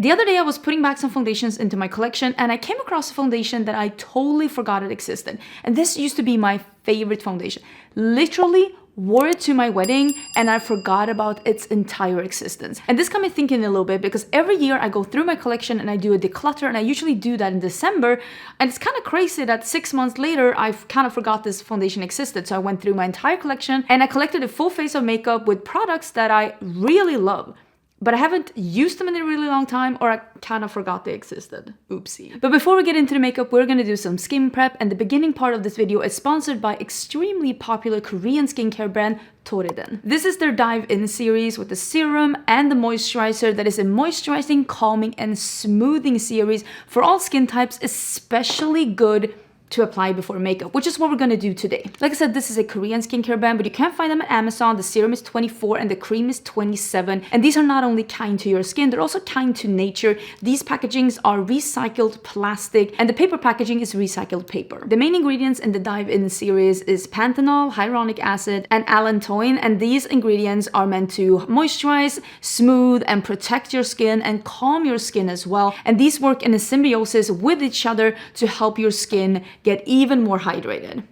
The other day I was putting back some foundations into my collection and I came across a foundation that I totally forgot it existed. And this used to be my favorite foundation. Literally wore it to my wedding and I forgot about its entire existence. And this got me thinking a little bit because every year I go through my collection and I do a declutter, and I usually do that in December. And it's kind of crazy that 6 months later, I've kind of forgot this foundation existed. So I went through my entire collection and I collected a full face of makeup with products that I really love, but I haven't used them in a really long time, or I kind of forgot they existed. Oopsie. But before we get into the makeup, we're gonna do some skin prep, and the beginning part of this video is sponsored by extremely popular Korean skincare brand Torriden. This is their Dive In series with the serum and the moisturizer that is a moisturizing, calming, and smoothing series for all skin types, especially good to apply before makeup, which is what we're gonna do today. Like I said, this is a Korean skincare brand, but you can find them at Amazon. The serum is 24 and the cream is 27. And these are not only kind to your skin, they're also kind to nature. These packagings are recycled plastic and the paper packaging is recycled paper. The main ingredients in the Dive In series is panthenol, hyaluronic acid, and allantoin. And these ingredients are meant to moisturize, smooth, and protect your skin and calm your skin as well. And these work in a symbiosis with each other to help your skin get even more hydrated.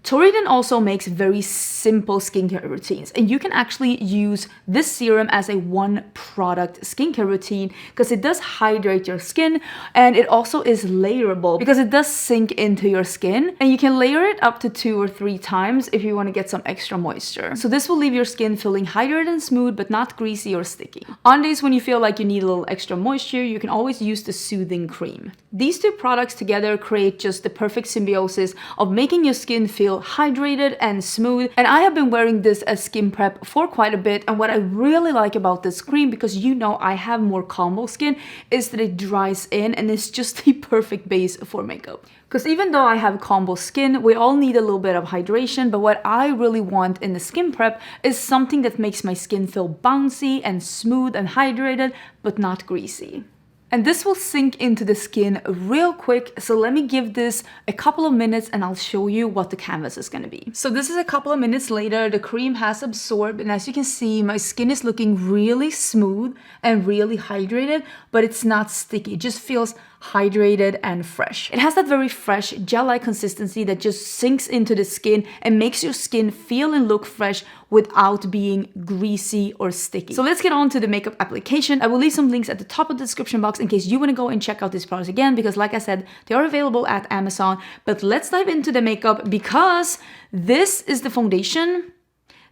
Torriden also makes very simple skincare routines, and you can actually use this serum as a one product skincare routine because it does hydrate your skin, and it also is layerable because it does sink into your skin, and you can layer it up to 2 or 3 times if you want to get some extra moisture. So this will leave your skin feeling hydrated and smooth but not greasy or sticky. On days when you feel like you need a little extra moisture, you can always use the soothing cream. These two products together create just the perfect symbiosis of making your skin feel hydrated and smooth. And I have been wearing this as skin prep for quite a bit, and what I really like about this cream, because you know I have more combo skin, is that it dries in and it's just the perfect base for makeup. Because even though I have combo skin, we all need a little bit of hydration, but what I really want in the skin prep is something that makes my skin feel bouncy and smooth and hydrated but not greasy. And this will sink into the skin real quick, so let me give this a couple of minutes and I'll show you what the canvas is gonna be. So this is a couple of minutes later, the cream has absorbed, and as you can see, my skin is looking really smooth and really hydrated, but it's not sticky. It just feels hydrated and fresh. It has that very fresh gel-like consistency that just sinks into the skin and makes your skin feel and look fresh without being greasy or sticky. So let's get on to the makeup application. I will leave some links at the top of the description box in case you want to go and check out these products again, because like I said, they are available at Amazon. But let's dive into the makeup, because this is the foundation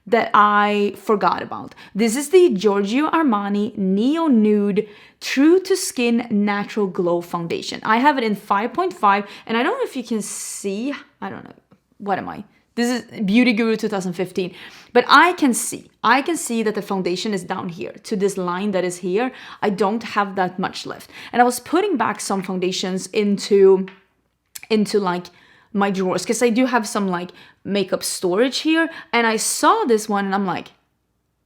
that I forgot about. This is the Giorgio Armani Neo Nude True to Skin Natural Glow Foundation. I have it in 5.5, and I don't know if you can see, I don't know, what am I? This is Beauty Guru 2015, but I can see that the foundation is down here to this line that is here. I don't have that much left. And I was putting back some foundations into like my drawers, because I do have some like makeup storage here, and I saw this one and I'm like,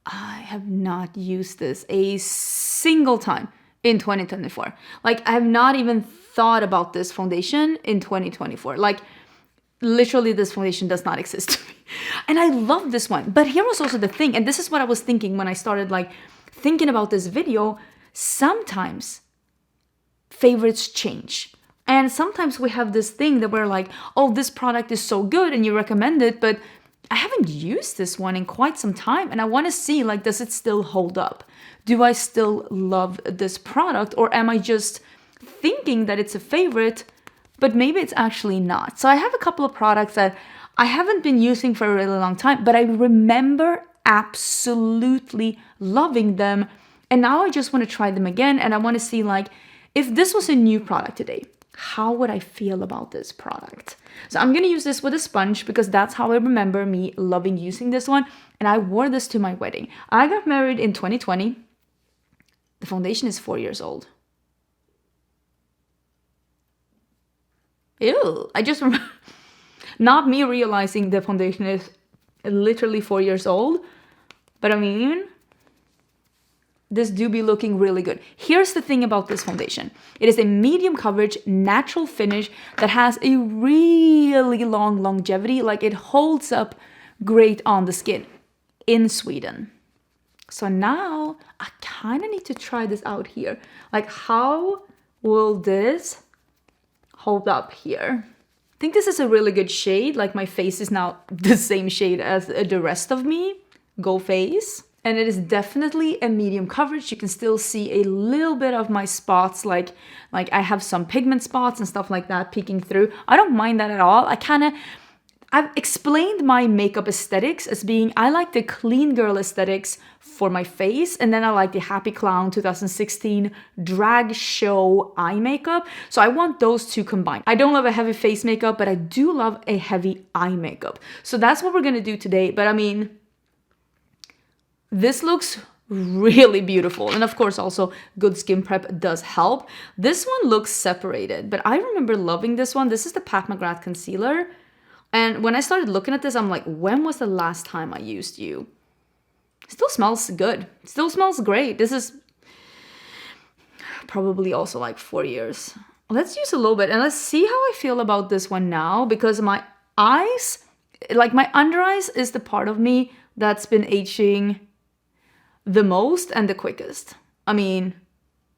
I have not used this a single time in 2024. Like, I have not even thought about this foundation in 2024. Like, literally this foundation does not exist to me. And I love this one. But here was also the thing, and this is what I was thinking when I started like thinking about this video. Sometimes favorites change. And sometimes we have this thing that we're like, oh, this product is so good and you recommend it, but I haven't used this one in quite some time and I want to see, like, does it still hold up? Do I still love this product, or am I just thinking that it's a favorite, but maybe it's actually not? So I have a couple of products that I haven't been using for a really long time, but I remember absolutely loving them. And now I just want to try them again. And I want to see, like, if this was a new product today, how would I feel about this product? So I'm going to use this with a sponge because that's how I remember me loving using this one. And I wore this to my wedding. I got married in 2020. The foundation is 4 years old. Ew. I just remember not me realizing the foundation is literally 4 years old. But I mean, this do be looking really good. Here's the thing about this foundation. It is a medium coverage, natural finish that has a really long longevity. Like, it holds up great on the skin in Sweden. So now I kind of need to try this out here. Like, how will this hold up here? I think this is a really good shade. Like, my face is now the same shade as the rest of me. Go face. And it is definitely a medium coverage. You can still see a little bit of my spots, like I have some pigment spots and stuff like that peeking through. I don't mind that at all. I've explained my makeup aesthetics as being, I like the clean girl aesthetics for my face, and then I like the Happy Clown 2016 drag show eye makeup. So I want those two combined. I don't love a heavy face makeup, but I do love a heavy eye makeup. So that's what we're gonna do today. But I mean, this looks really beautiful. And of course, also good skin prep does help. This one looks separated, but I remember loving this one. This is the Pat McGrath concealer. And when I started looking at this, I'm like, when was the last time I used you? Still smells good. Still smells great. This is probably also like 4 years. Let's use a little bit and let's see how I feel about this one now, because my eyes, like my under eyes is the part of me that's been aging the most and the quickest. I mean,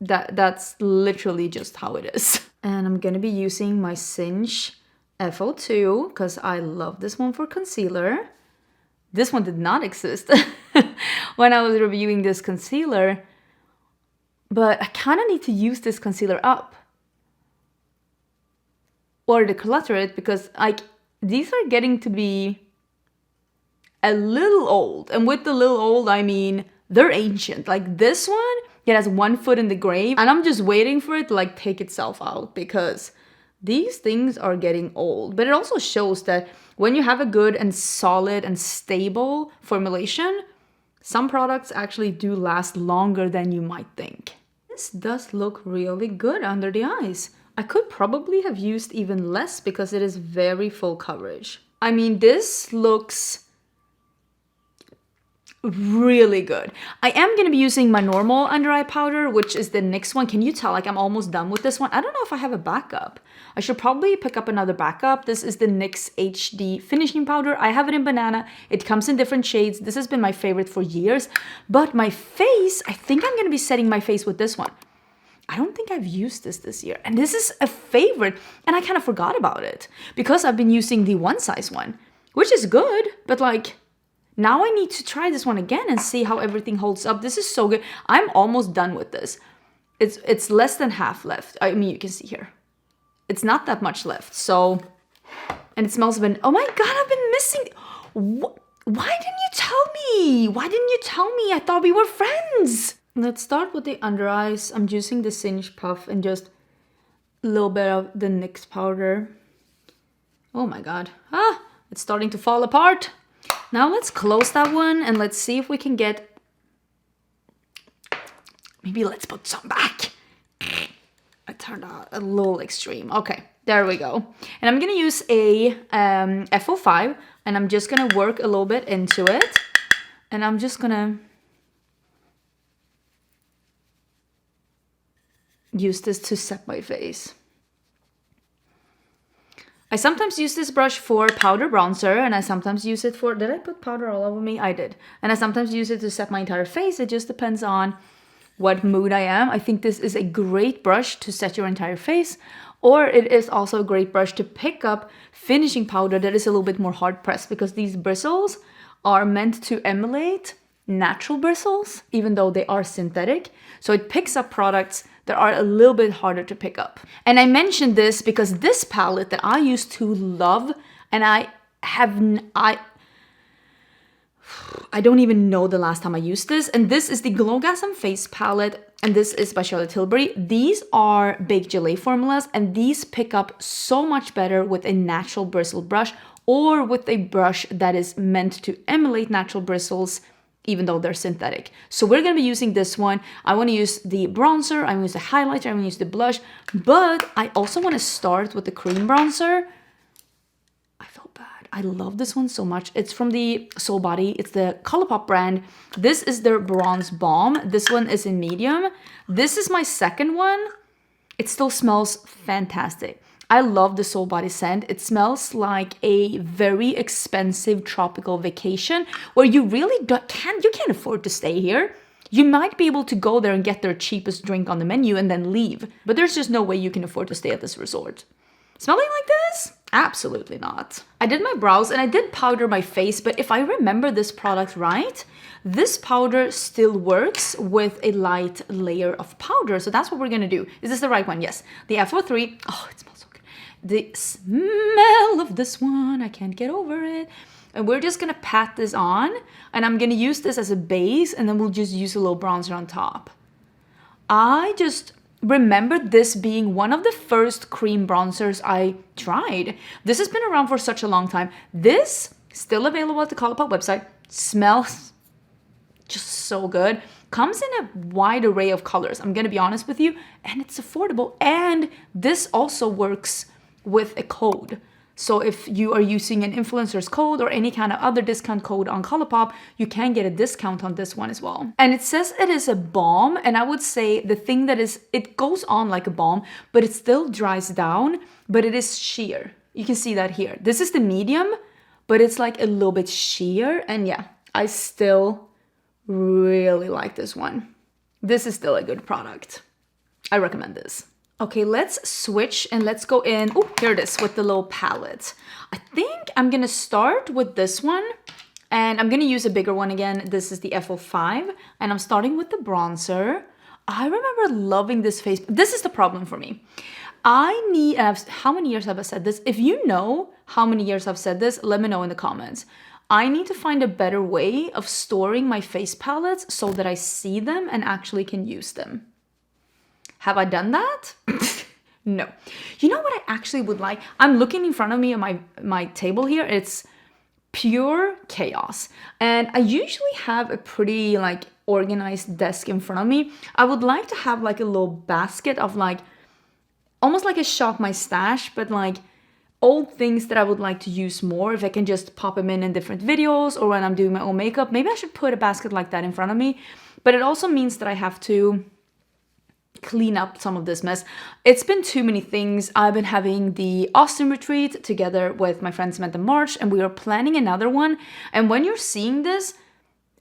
that's literally just how it is. And I'm gonna be using my Cinch FO2 because I love this one for concealer. This one did not exist when I was reviewing this concealer, but I kind of need to use this concealer up or declutter it, because like these are getting to be a little old. And with the little old, I mean they're ancient. Like this one, it has one foot in the grave, and I'm just waiting for it to like take itself out, because these things are getting old. But it also shows that when you have a good and solid and stable formulation, some products actually do last longer than you might think. This does look really good under the eyes. I could probably have used even less because it is very full coverage. I mean, this looks really good. I am going to be using my normal under eye powder, which is the NYX one. Can you tell? Like, I'm almost done with this one. I don't know if I have a backup. I should probably pick up another backup. This is the NYX HD finishing powder. I have it in banana. It comes in different shades. This has been my favorite for years. But my face, I think I'm going to be setting my face with this one. I don't think I've used this year. And this is a favorite. And I kind of forgot about it because I've been using the one size one, which is good. But like, now I need to try this one again and see how everything holds up. This is so good. I'm almost done with this. It's less than half left. I mean, you can see here. It's not that much left. So, and it smells of oh my God, I've been missing. Why didn't you tell me? Why didn't you tell me? I thought we were friends. Let's start with the under eyes. I'm using the Cinch Puff and just a little bit of the NYX powder. Oh my God. Ah, it's starting to fall apart. Now let's close that one and let's see if we can get, maybe let's put some back. I turned out a little extreme. Okay, there we go. And I'm gonna use a FO5 and I'm just gonna work a little bit into it. And I'm just gonna use this to set my face. I sometimes use this brush for powder bronzer, and I sometimes use it for, did I put powder all over me? I did. And I sometimes use it to set my entire face. It just depends on what mood I am. I think this is a great brush to set your entire face, or it is also a great brush to pick up finishing powder that is a little bit more hard pressed, because these bristles are meant to emulate natural bristles, even though they are synthetic. So it picks up products that are a little bit harder to pick up. And I mentioned this because this palette that I used to love, and I don't even know the last time I used this, and this is the Glowgasm Face Palette, and this is by Charlotte Tilbury. These are Baked Gelée formulas, and these pick up so much better with a natural bristle brush or with a brush that is meant to emulate natural bristles, even though they're synthetic. So we're gonna be using this one. I wanna use the bronzer, I'm gonna use the highlighter, I'm gonna use the blush, but I also wanna start with the cream bronzer. I feel bad. I love this one so much. It's from the Soul Body. It's the Colourpop brand. This is their Bronze Balm. This one is in medium. This is my second one. It still smells fantastic. I love the Soul Body scent. It smells like a very expensive tropical vacation where you really can't afford to stay here. You might be able to go there and get their cheapest drink on the menu and then leave, but there's just no way you can afford to stay at this resort. Smelling like this? Absolutely not. I did my brows and I did powder my face, but if I remember this product right, this powder still works with a light layer of powder. So that's what we're gonna do. Is this the right one? Yes. The F03. Oh, it smells so good. The smell of this one, I can't get over it. And we're just gonna pat this on, and I'm gonna use this as a base, and then we'll just use a little bronzer on top. I just remember this being one of the first cream bronzers I tried. This has been around for such a long time. This, still available at the Colourpop website, smells just so good. Comes in a wide array of colors, I'm gonna be honest with you, and it's affordable. And this also works with a code. So if you are using an influencer's code or any kind of other discount code on Colourpop, you can get a discount on this one as well. And it says it is a balm, and I would say the thing that is, it goes on like a balm, but it still dries down, but it is sheer. You can see that here. This is the medium, but it's like a little bit sheer, and yeah, I still really like this one. This is still a good product. I recommend this. Okay, let's switch and let's go in. Oh, here it is with the little palette. I think I'm gonna start with this one, and I'm gonna use a bigger one again. This is the F05, and I'm starting with the bronzer. I remember loving this face. This is the problem for me. How many years have I said this? If you know how many years I've said this, let me know in the comments. I need to find a better way of storing my face palettes so that I see them and actually can use them. Have I done that? No. You know what I actually would like? I'm looking in front of me on my table here. It's pure chaos. And I usually have a pretty like organized desk in front of me. I would like to have like a little basket of like, almost like a shop my stash, but like old things that I would like to use more. If I can just pop them in different videos or when I'm doing my own makeup, maybe I should put a basket like that in front of me. But it also means that I have to clean up some of this mess. It's been too many things. I've been having the Austin retreat together with my friend Samantha March, and we are planning another one. And when you're seeing this,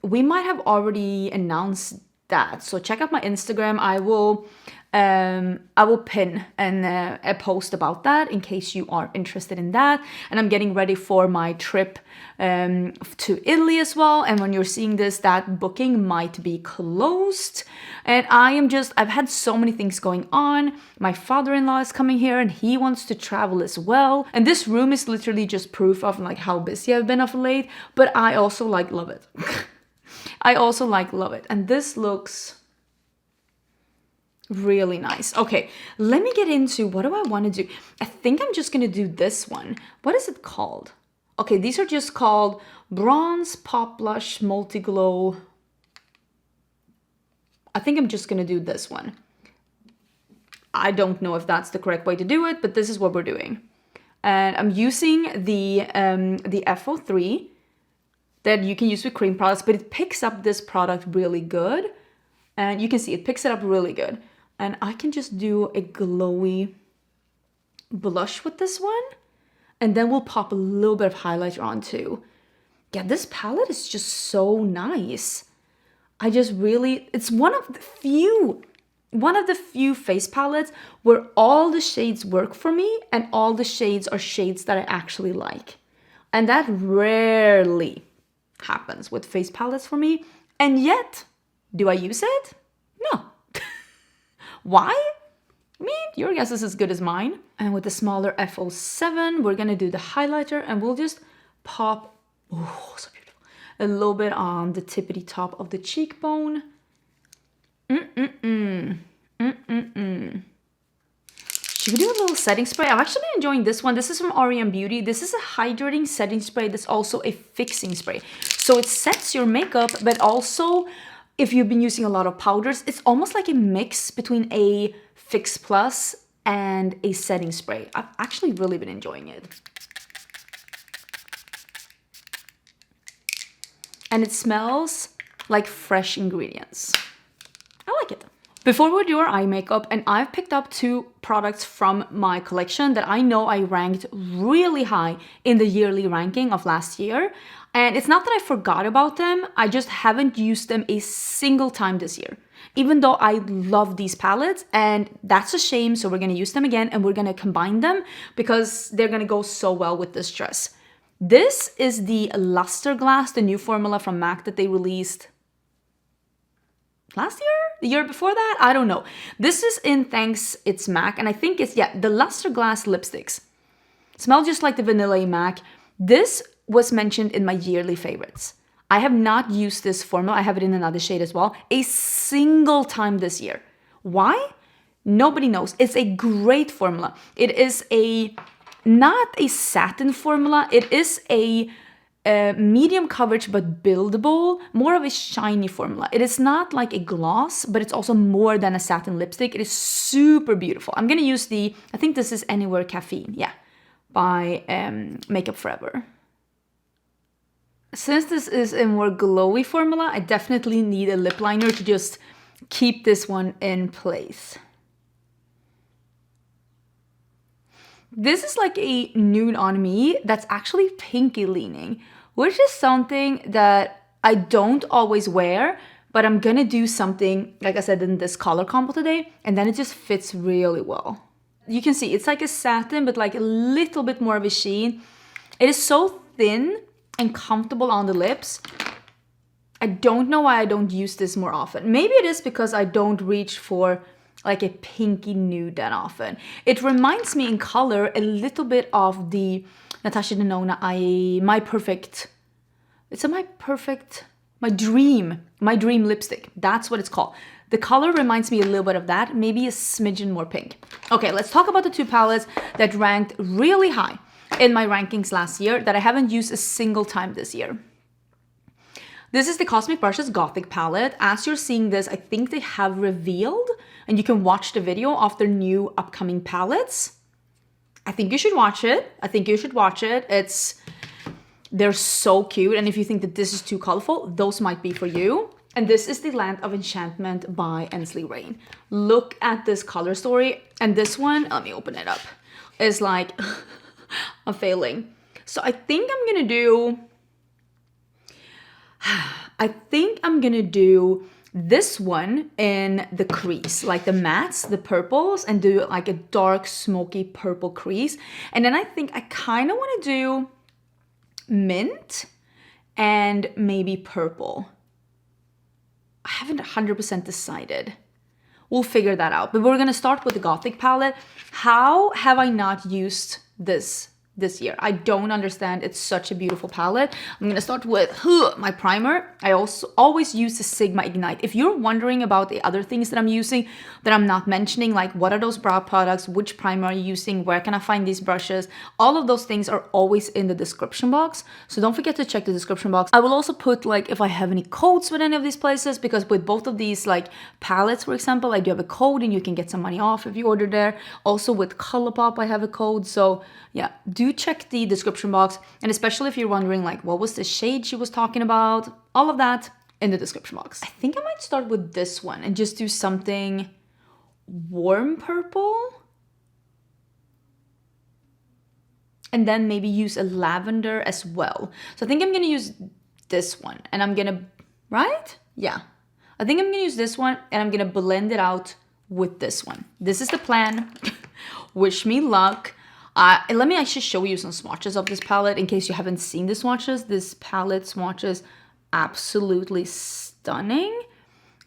we might have already announced that. So check out my Instagram. I will pin a post about that in case you are interested in that. And I'm getting ready for my trip to Italy as well. And when you're seeing this, that booking might be closed. And I've had so many things going on. My father-in-law is coming here and he wants to travel as well. And this room is literally just proof of like how busy I've been of late. But I also like love it. I also like love it. And this looks really nice. Okay, let me get into what do I want to do. I think I'm just gonna do this one. What is it called? Okay, these are just called Bronze Pop Blush Multi Glow. I think I'm just gonna do this one. I don't know if that's the correct way to do it, but this is what we're doing. And I'm using the F03 that you can use with cream products, but it picks up this product really good. And you can see it picks it up really good. And I can just do a glowy blush with this one. And then we'll pop a little bit of highlighter on too. Yeah, this palette is just so nice. It's one of the few face palettes where all the shades work for me and all the shades are shades that I actually like. And that rarely happens with face palettes for me. And yet, do I use it? No. Why? I mean, your guess is as good as mine. And with the smaller F07, we're gonna do the highlighter and we'll just pop, oh, so beautiful, a little bit on the tippity top of the cheekbone. Should we do a little setting spray? I've actually been enjoying this one. This is from OPV Beauty. This is a hydrating setting spray that's also a fixing spray. So it sets your makeup, but also if you've been using a lot of powders, it's almost like a mix between a Fix Plus and a setting spray. I've actually really been enjoying it. And it smells like fresh ingredients. I like it. Before we do our eye makeup, and I've picked up 2 products from my collection that I know I ranked really high in the yearly ranking of last year. And it's not that I forgot about them, I just haven't used them a single time this year. Even though I love these palettes, and that's a shame, so we're gonna use them again and we're gonna combine them because they're gonna go so well with this dress. This is the Luster Glass, the new formula from MAC that they released last year? The year before that? I don't know. This is in Thanks It's MAC, and I think it's, yeah, the Luster Glass lipsticks. Smell just like the Vanilla MAC. This was mentioned in my yearly favorites. I have not used this formula. I have it in another shade as well, a single time this year. Why? Nobody knows. It's a great formula. It is not a satin formula. It is a medium coverage but buildable, more of a shiny formula. It is not like a gloss, but it's also more than a satin lipstick. It is super beautiful. I'm gonna use I think this is Anywhere Caffeine, yeah, by Makeup Forever. Since this is a more glowy formula, I definitely need a lip liner to just keep this one in place. This is like a nude on me that's actually pinky leaning, which is something that I don't always wear, but I'm gonna do something, like I said, in this color combo today, and then it just fits really well. You can see it's like a satin, but like a little bit more of a sheen. It is so thin and comfortable on the lips. I don't know why I don't use this more often. Maybe it is because I don't reach for like a pinky nude that often. It reminds me in color a little bit of the Natasha Denona My Dream lipstick. That's what it's called. The color reminds me a little bit of that, maybe a smidgen more pink. Okay, let's talk about the 2 palettes that ranked really high in my rankings last year that I haven't used a single time this year. This is the Cosmic Brushes Gothic palette. As you're seeing this, I think they have revealed, and you can watch the video of their new upcoming palettes. I think you should watch it. They're so cute, and if you think that this is too colorful, those might be for you. And this is the Land of Enchantment by Ensley Rain. Look at this color story, and this one, let me open it up, is like I'm failing. So I think I'm gonna do this one in the crease, like the mattes, the purples, and do like a dark smoky purple crease. And then I think I kind of want to do mint and maybe purple. I haven't 100% decided. We'll figure that out. But we're gonna start with the Gothic palette. How have I not used this year? I don't understand. It's such a beautiful palette. I'm gonna start with my primer. I also always use the Sigma Ignite. If you're wondering about the other things that I'm using that I'm not mentioning, like what are those brow products, which primer are you using, where can I find these brushes, all of those things are always in the description box. So don't forget to check the description box. I will also put like if I have any codes with any of these places, because with both of these like palettes, for example, I do have a code and you can get some money off if you order there. Also with ColourPop, I have a code. So yeah, do check the description box, and especially if you're wondering like what was the shade she was talking about, all of that in the description box. I think I might start with this one and just do something warm purple, and then maybe use a lavender as well. So I think I'm gonna use this one, and I'm gonna, right? Yeah, I think I'm gonna use this one and I'm gonna blend it out with this one. This is the plan. Wish me luck. Let me actually show you some swatches of this palette in case you haven't seen the swatches. This palette swatches absolutely stunning,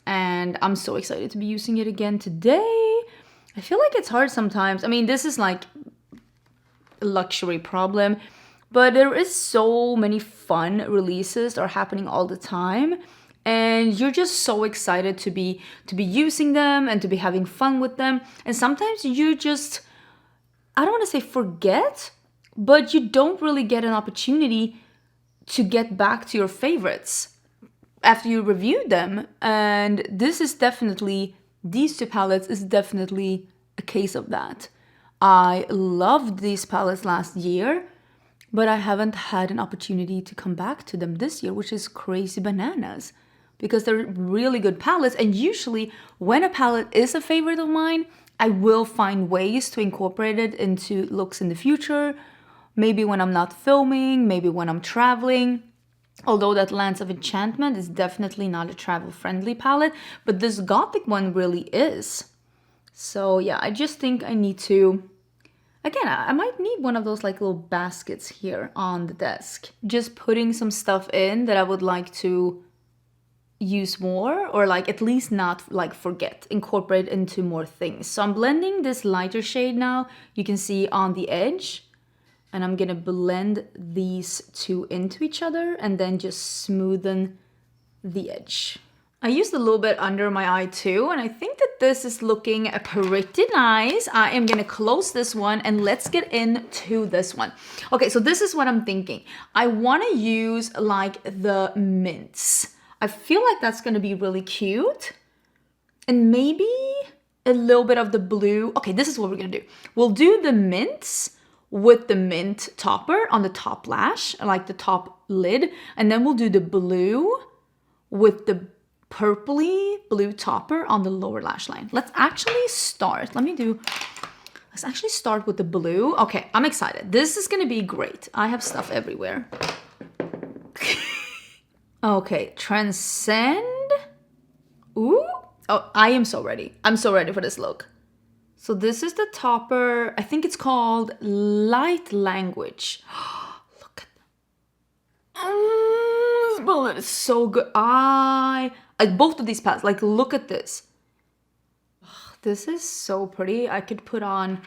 and I'm so excited to be using it again today. I feel like it's hard sometimes. I mean, this is like a luxury problem, but there is so many fun releases that are happening all the time, and you're just so excited to be using them and to be having fun with them. And sometimes you just, I don't want to say forget, but you don't really get an opportunity to get back to your favorites after you reviewed them. And this is definitely, these 2 palettes is definitely a case of that. I loved these palettes last year, but I haven't had an opportunity to come back to them this year, which is crazy bananas. because they're really good palettes. And usually when a palette is a favorite of mine, I will find ways to incorporate it into looks in the future. Maybe when I'm not filming, maybe when I'm traveling. Although that Lance of Enchantment is definitely not a travel-friendly palette, but this Gothic one really is. So yeah, I just think I need to... Again, I might need one of those like little baskets here on the desk. Just putting some stuff in that I would like to use more, or like at least not like forget, incorporate into more things. So I'm blending this lighter shade now, you can see on the edge. And I'm gonna blend these two into each other and then just smoothen the edge. I used a little bit under my eye too, and I think that this is looking pretty nice. I am gonna close this one and let's get into this one. Okay, so this is what I'm thinking. I wanna use like the mints. I feel like that's gonna be really cute. And maybe a little bit of the blue. Okay, this is what we're gonna do. We'll do the mints with the mint topper on the top lash, like the top lid, and then we'll do the blue with the purpley blue topper on the lower lash line. Let's actually start. Let's actually start with the blue. Okay, I'm excited. This is gonna be great. I have stuff everywhere. Okay, Transcend. Ooh, oh, I am so ready. I'm so ready for this look. So this is the topper. I think it's called Light Language. Look at that. This palette is so good. Both of these palettes, like look at this. This is so pretty. I could put on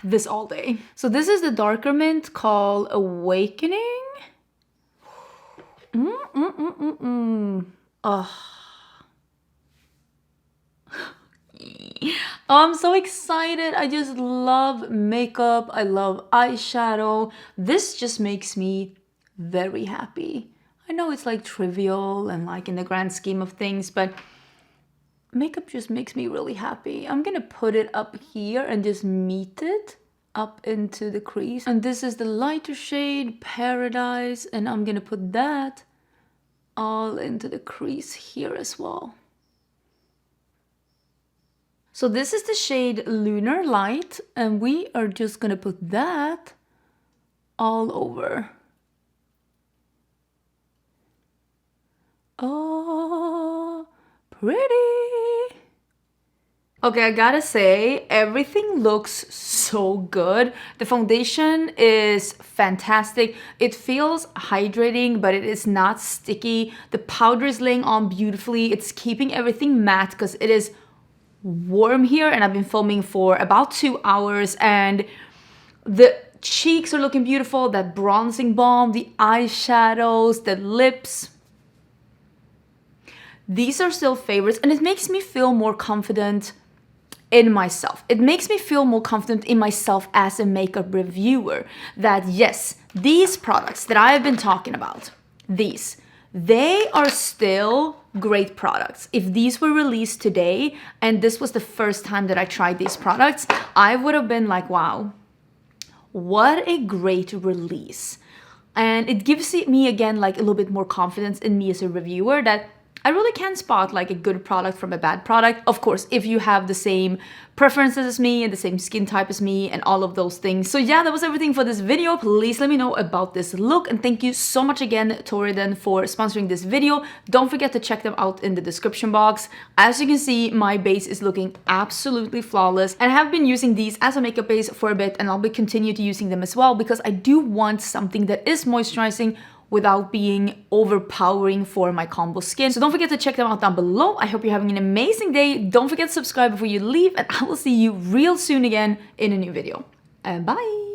this all day. So this is the darker mint called Awakening. Oh, I'm so excited. I just love makeup. I love eyeshadow. This just makes me very happy. I know it's like trivial and like in the grand scheme of things, but makeup just makes me really happy. I'm gonna put it up here and just meet it up into the crease. And this is the lighter shade, Paradise, and I'm gonna put that all into the crease here as well. So this is the shade Lunar Light, and we are just gonna put that all over. Oh, pretty. Okay, I gotta say, everything looks so good. The foundation is fantastic. It feels hydrating, but it is not sticky. The powder is laying on beautifully. It's keeping everything matte because it is warm here, and I've been filming for about 2 hours, and the cheeks are looking beautiful, that bronzing balm, the eyeshadows, the lips. These are still favorites, and it makes me feel more confident in myself. It makes me feel more confident in myself as a makeup reviewer, that yes, these products that I have been talking about, they are still great products. If these were released today and this was the first time that I tried these products, I would have been like, wow, what a great release. And it gives me again like a little bit more confidence in me as a reviewer, that I really can spot like a good product from a bad product. Of course, if you have the same preferences as me and the same skin type as me and all of those things. So yeah, that was everything for this video. Please let me know about this look, and thank you so much again, Torriden, for sponsoring this video. Don't forget to check them out in the description box. As you can see, my base is looking absolutely flawless, and I have been using these as a makeup base for a bit, and I'll be continue to using them as well because I do want something that is moisturizing without being overpowering for my combo skin. So don't forget to check them out down below. I hope you're having an amazing day. Don't forget to subscribe before you leave, and I will see you real soon again in a new video. And bye!